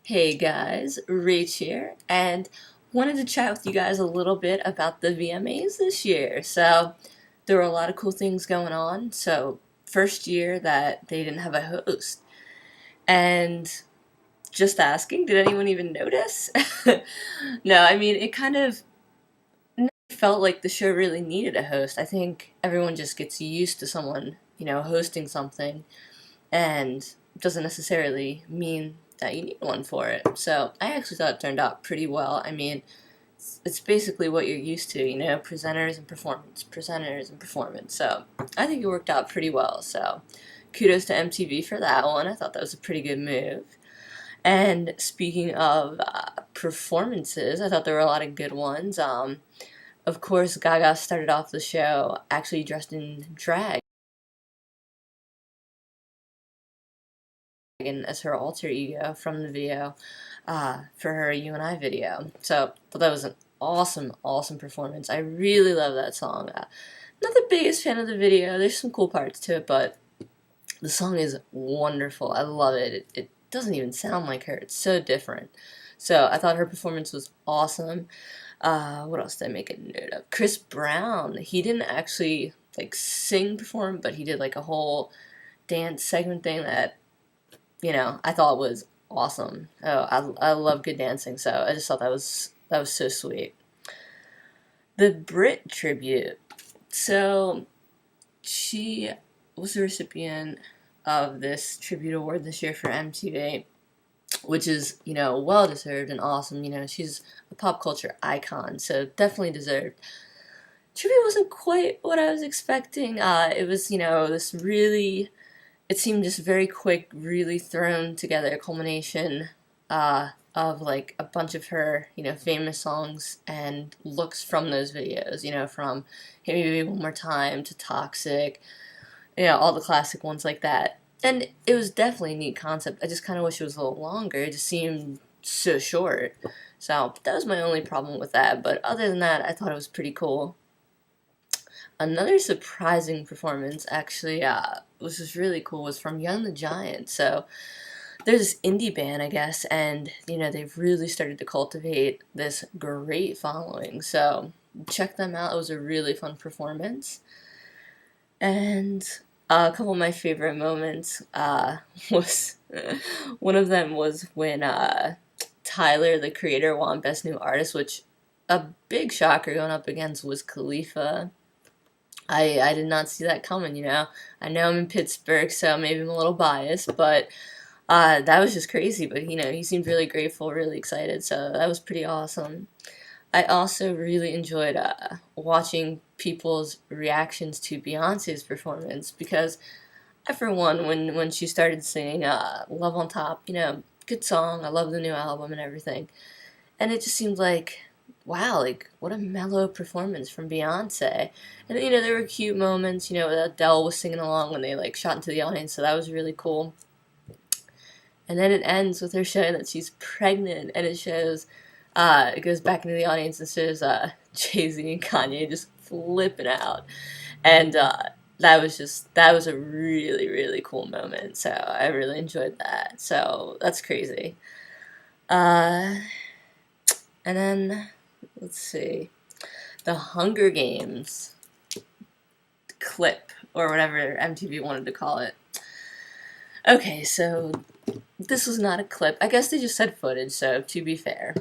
Hey guys, Rach here, and wanted to chat with you guys a little bit about the VMAs this year. So, there were a lot of cool things going on. So, first year that they didn't have a host. And just asking, did anyone even notice? No, I mean, it kind of felt like the show really needed a host. I think everyone just gets used to someone, hosting something and doesn't necessarily mean that you need one for it. So I actually thought it turned out pretty well. I mean, it's basically what you're used to, presenters and performance, presenters and performance. So I think it worked out pretty well. So kudos to MTV for that one. I thought that was a pretty good move. And speaking of performances, I thought there were a lot of good ones. Of course, Gaga started off the show actually dressed in drag as her alter ego from the video for her You and I video. So I thought that was an awesome performance. I really love that song. Not the biggest fan of the video. There's some cool parts to it, but the song is wonderful. I love it. It doesn't even sound like her. It's so different. So I thought her performance was awesome. What else did I make a note of? Chris Brown. He didn't actually perform, but he did like a whole dance segment thing that I thought was awesome. Oh, I love good dancing, so I just thought that was so sweet. The Brit tribute. So she was the recipient of this tribute award this year for MTV, which is, well deserved and awesome. She's a pop culture icon, so definitely deserved. Tribute wasn't quite what I was expecting. It was, this really, it seemed just very quick, really thrown together culmination of like a bunch of her, famous songs and looks from those videos, from Hit Me Baby One More Time to Toxic, all the classic ones like that. And it was definitely a neat concept. I just kind of wish it was a little longer. It just seemed so short. So that was my only problem with that. But other than that, I thought it was pretty cool. Another surprising performance, actually, which was really cool, was from Young the Giant. So there's this indie band, I guess, and they've really started to cultivate this great following. So check them out. It was a really fun performance. And a couple of my favorite moments was one of them was when Tyler, the creator, won Best New Artist, which a big shocker going up against was Khalifa. I did not see that coming, I know I'm in Pittsburgh, so maybe I'm a little biased, but that was just crazy. But, he seemed really grateful, really excited, so that was pretty awesome. I also really enjoyed watching people's reactions to Beyonce's performance because, for one, when she started singing Love on Top, good song, I love the new album and everything, and it just seemed like, wow, like, what a mellow performance from Beyonce. And, there were cute moments, Adele was singing along when they, shot into the audience, so that was really cool. And then it ends with her showing that she's pregnant, and it goes back into the audience and shows Jay-Z and Kanye just flipping out. And that was a really cool moment, so I really enjoyed that. So that's crazy. Uh, and then, let's see, the Hunger Games clip, or whatever MTV wanted to call it. Okay, so this was not a clip. I guess they just said footage, so to be fair.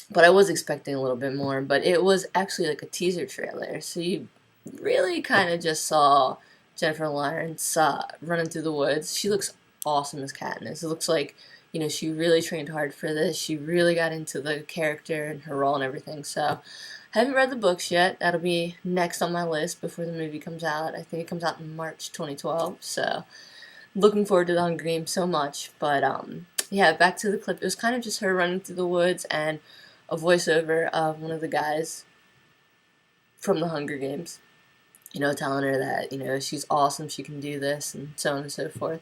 But I was expecting a little bit more, but it was actually like a teaser trailer. So you really kind of just saw Jennifer Lawrence running through the woods. She looks awesome as Katniss. It looks like, she really trained hard for this. She really got into the character and her role and everything. So I haven't read the books yet. That'll be next on my list before the movie comes out. I think it comes out in March 2012. So looking forward to the Hunger Games so much. But yeah, back to the clip. It was kind of just her running through the woods and a voiceover of one of the guys from the Hunger Games, telling her that, she's awesome, she can do this, and so on and so forth.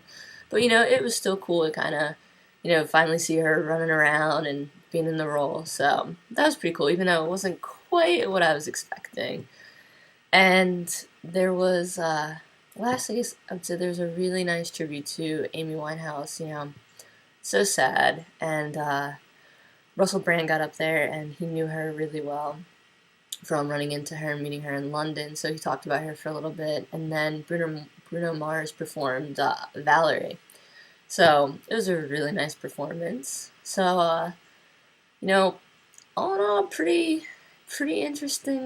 But, it was still cool to kind of, finally see her running around and being in the role. So that was pretty cool, even though it wasn't quite what I was expecting. And there was, lastly, I would say there's a really nice tribute to Amy Winehouse, So sad. And Russell Brand got up there, and he knew her really well from running into her and meeting her in London, so he talked about her for a little bit. And then Bruno Mars performed Valerie. So it was a really nice performance. So, you know, all in all, pretty interesting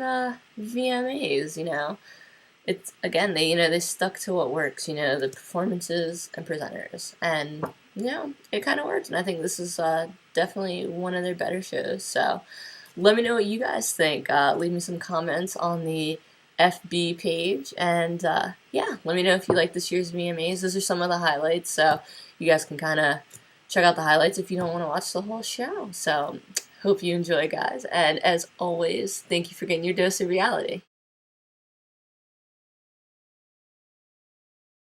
VMAs. It's again, they stuck to what works. The performances and presenters, and it kind of worked. And I think this is definitely one of their better shows. So let me know what you guys think. Leave me some comments on the FB page, and yeah, let me know if you like this year's VMAs. Those are some of the highlights, so you guys can kind of check out the highlights if you don't want to watch the whole show. So hope you enjoy, guys, and as always, thank you for getting your dose of reality.